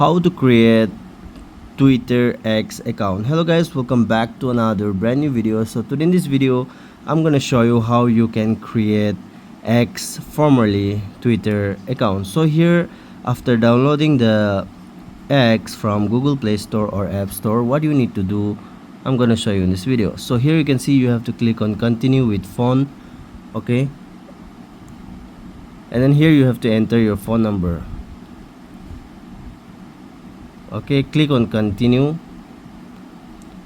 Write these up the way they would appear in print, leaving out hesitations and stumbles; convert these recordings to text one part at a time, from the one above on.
how to create Twitter X account. Hello guys, welcome back to another brand new video. So today in this video I'm gonna show you how you can create X, formerly Twitter account. So here, after downloading the X from Google Play Store or App Store, what you need to do, I'm gonna show you in this video. So here you can see you have to click on continue with phone, okay, and then here you have to enter your phone number. Okay, click on continue,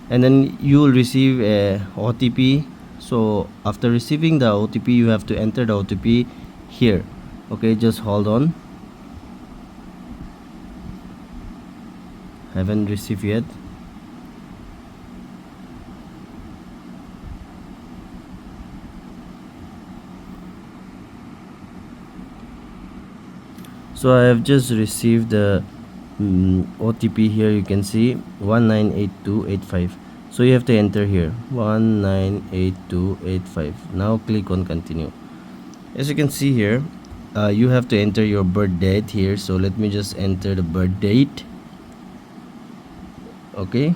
and then you will receive a OTP. So after receiving the OTP, you have to enter the OTP here. Okay, just hold on. Haven't received yet. So I have just received the OTP here. You can see 198285. So you have to enter here 198285. Now click on continue. As you can see here, you have to enter your birth date here. So let me just enter the birth date. Okay,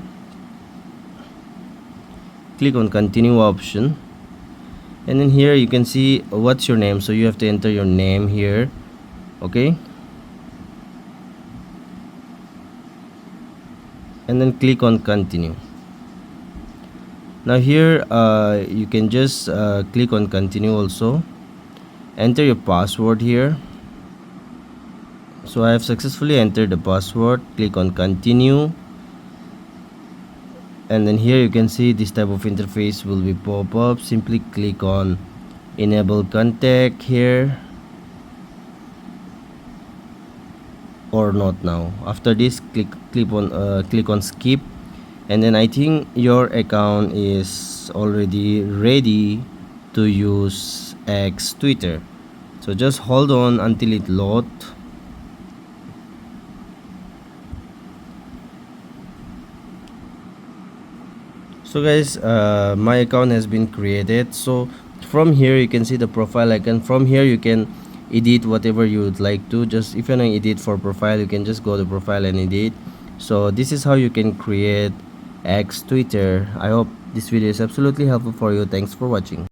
click on continue option, and then here you can see what's your name. So you have to enter your name here. Okay, and then click on continue. Now here you can just click on continue also. Enter your password here. So I have successfully entered the password. Click on continue, and then here you can see this type of interface will be pop up. Simply click on enable contact here, or not now. After this, click on skip, and then I think your account is already ready to use X Twitter. So just hold on until it loads. So guys, my account has been created. So from here you can see the profile icon. From here you can edit whatever you would like to. Just if you want to edit for profile, you can just go to profile and edit. So this is how you can create X Twitter. I hope this video is absolutely helpful for you. Thanks for watching.